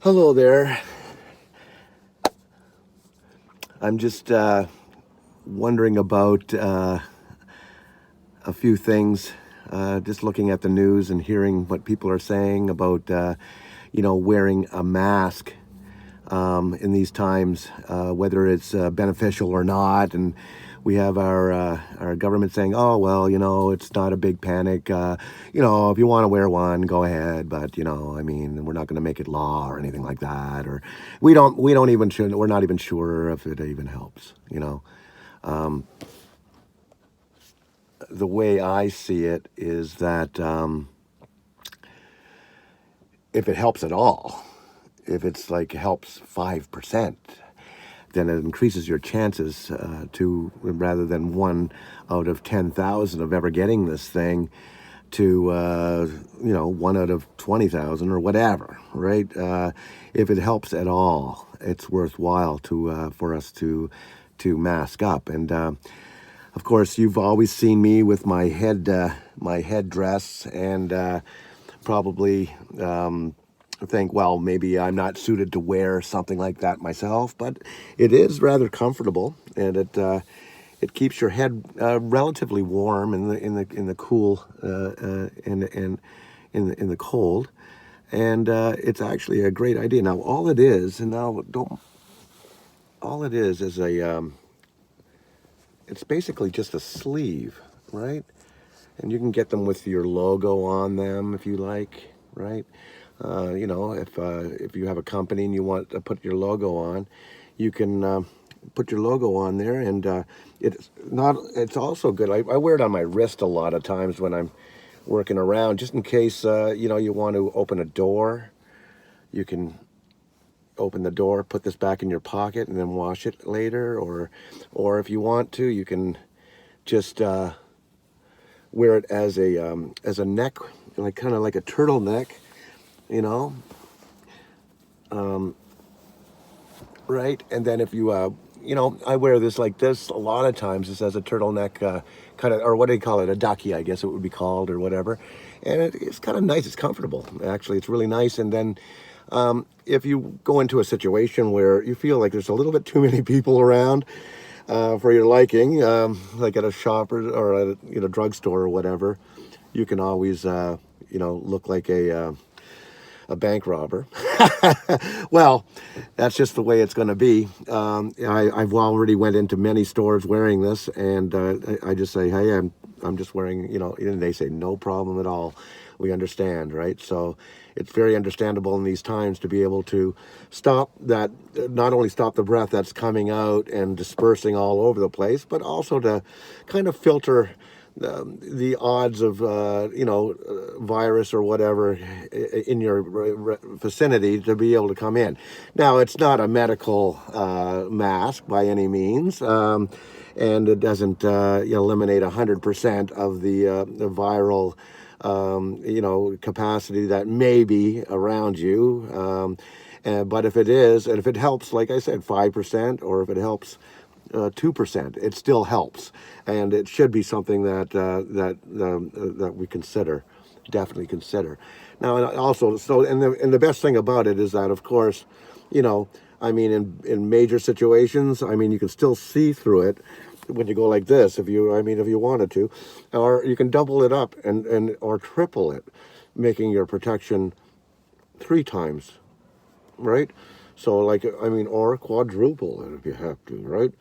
Hello there. I'm just wondering about a few things. Just looking at the news and hearing what people are saying about, wearing a mask in these times, whether it's beneficial or not. And we have our government saying, "Oh well, it's not a big panic. If you want to wear one, go ahead. But we're not going to make it law or anything like that. Or we don't even we're not even sure if it even helps. Um, the way I see it is that if it helps at all, if it's like helps 5%, then it increases your chances to rather than 1 out of 10,000 of ever getting this thing to 1 out of 20,000 or whatever, right? If it helps at all, it's worthwhile to for us to mask up. And of course, you've always seen me with my headdress, and probably think, well, maybe I'm not suited to wear something like that myself, but it is rather comfortable, and it keeps your head relatively warm in the cool in the cold, and it's actually a great idea. Now, all it is a it's basically just a sleeve, right? And you can get them with your logo on them if you like, right? If you have a company and you want to put your logo on, you can put your logo on there, and it's also good. I wear it on my wrist a lot of times when I'm working around, just in case you want to open a door. You can open the door, put this back in your pocket, and then wash it later, or if you want to, you can just wear it as a neck, like kind of like a turtleneck, you know, right? And then if you, I wear this like this a lot of times. This as a turtleneck, kind of, or what do you call it? A ducky, I guess it would be called, or whatever. And it's kind of nice. It's comfortable. Actually, it's really nice. And then if you go into a situation where you feel like there's a little bit too many people around for your liking, like at a shop or at a drugstore or whatever, you can always, look like a bank robber. Well, that's just the way it's going to be. I've already went into many stores wearing this, and I just say, "Hey, I'm just wearing," and they say, "No problem at all. We understand," right? So it's very understandable in these times to be able to stop that, not only stop the breath that's coming out and dispersing all over the place, but also to kind of filter the odds of virus or whatever in your vicinity to be able to come in. Now, it's not a medical mask by any means, and it doesn't eliminate 100% of the viral capacity that may be around you. But if it is, and if it helps, like I said, 5%, or if it helps 2%, it still helps, and it should be something that we consider, definitely consider. Now, and also, and the best thing about it is that, of course, in major situations, you can still see through it when you go like this, if you wanted to, or you can double it up or triple it, making your protection 3 times, right? So, or quadruple it if you have to, right?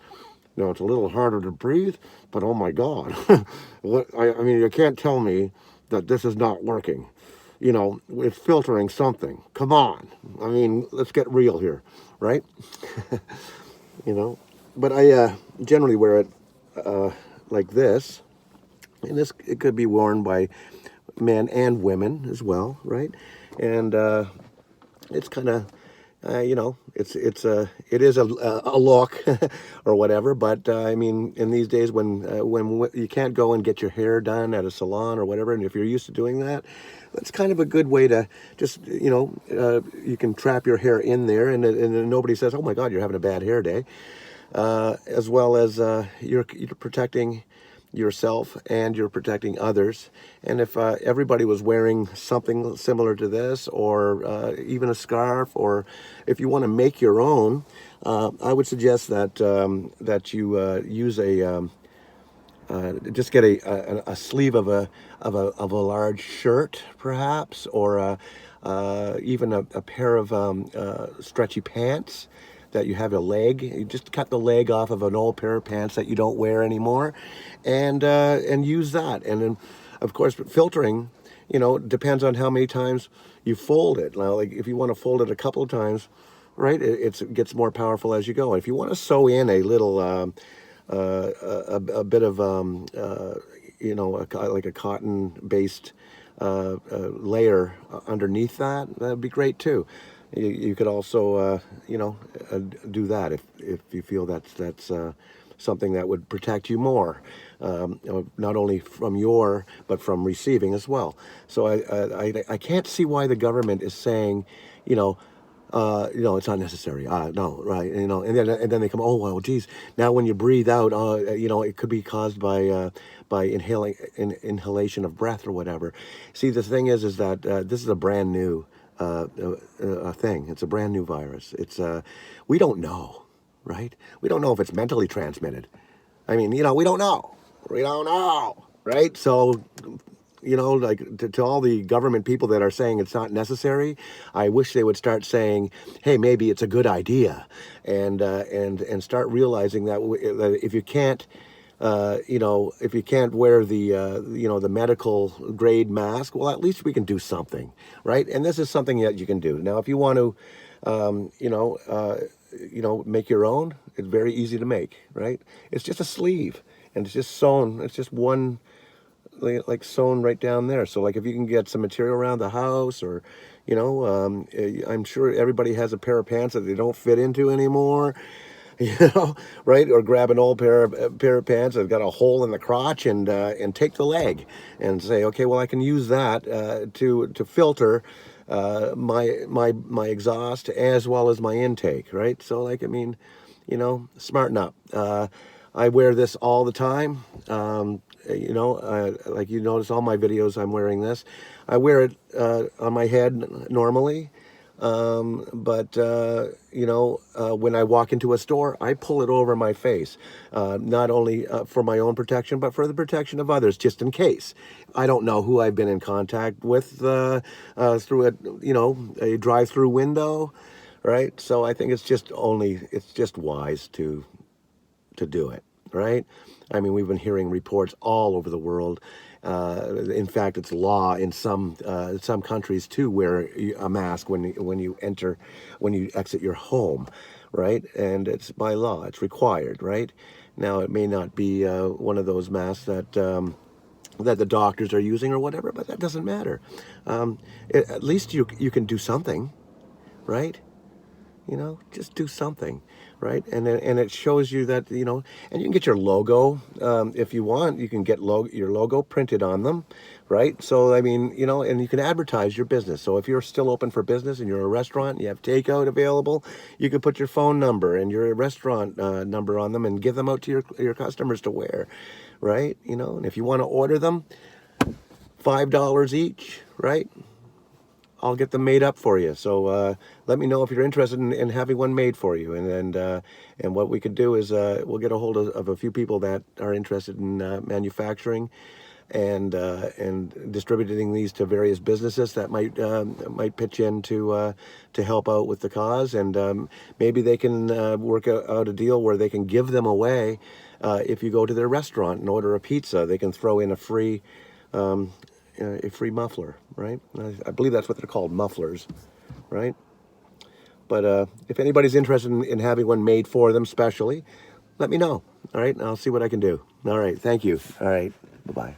Now, it's a little harder to breathe, but oh my God. You can't tell me that this is not working. It's filtering something. Come on. Let's get real here, right? you know, but I generally wear it like this. And it could be worn by men and women as well, right? And it's kind of it is a look or whatever, but in these days when you can't go and get your hair done at a salon or whatever, and if you're used to doing that, that's kind of a good way to just you can trap your hair in there, and nobody says, "Oh my God, you're having a bad hair day," as well as you're protecting yourself and you're protecting others. And if everybody was wearing something similar to this, or even a scarf, or if you want to make your own, I would suggest that that you use just get a sleeve of a large shirt, perhaps, or even a pair of stretchy pants that you have a leg. You just cut the leg off of an old pair of pants that you don't wear anymore, and use that. And then, of course, filtering, depends on how many times you fold it. Now, like if you want to fold it a couple of times, right, it gets more powerful as you go. If you want to sew in a little a bit of like a cotton-based layer underneath that, that'd be great too. You could also do that if you feel that's something that would protect you more, not only from but from receiving as well. So I can't see why the government is saying, it's not necessary. No, right? And then they come. Oh well, geez. Now when you breathe out, it could be caused by inhalation of breath or whatever. See, the thing is that this is a brand new thing. It's a brand new virus. We don't know, right? We don't know if it's mentally transmitted. I mean, we don't know. We don't know, right? So, like to all the government people that are saying it's not necessary, I wish they would start saying, hey, maybe it's a good idea, and start realizing that if you can't, if you can't wear the medical grade mask, well, at least we can do something, right? And this is something that you can do. Now, if you want to, make your own, it's very easy to make, right? It's just a sleeve, and it's just sewn. It's just one, like sewn right down there. So like if you can get some material around the house, or I'm sure everybody has a pair of pants that they don't fit into anymore, right? Or grab an old pair of pants that's got a hole in the crotch, and take the leg and say, okay, well, I can use that to filter my exhaust as well as my intake, right? So like, I mean, smarten up. I wear this all the time. Like you notice all my videos, I'm wearing this. I wear it on my head normally. But when I walk into a store, I pull it over my face, not only for my own protection, but for the protection of others, just in case. I don't know who I've been in contact with through a drive-through window, right? So I think it's just wise to do it, right? I mean, we've been hearing reports all over the world. In fact, it's law in some countries to wear a mask when you exit your home, right? And it's by law, it's required, right? Now, it may not be one of those masks that the doctors are using or whatever, but that doesn't matter. At least you can do something, right? Just do something, right? And it shows you that, and you can get your logo, if you want. You can get your logo printed on them, right? So I mean, and you can advertise your business. So if you're still open for business and you're a restaurant, you have takeout available, you can put your phone number and your restaurant number on them and give them out to your customers to wear, right? And if you want to order them, $5 each, right? I'll get them made up for you. So let me know if you're interested in having one made for you. And what we could do is we'll get a hold of a few people that are interested in manufacturing and distributing these to various businesses that might pitch in to help out with the cause. And maybe they can work out a deal where they can give them away. If you go to their restaurant and order a pizza, they can throw in a free muffler, right? I believe that's what they're called, mufflers, right? But if anybody's interested in having one made for them specially, let me know, all right? And I'll see what I can do. All right, thank you. All right, bye-bye.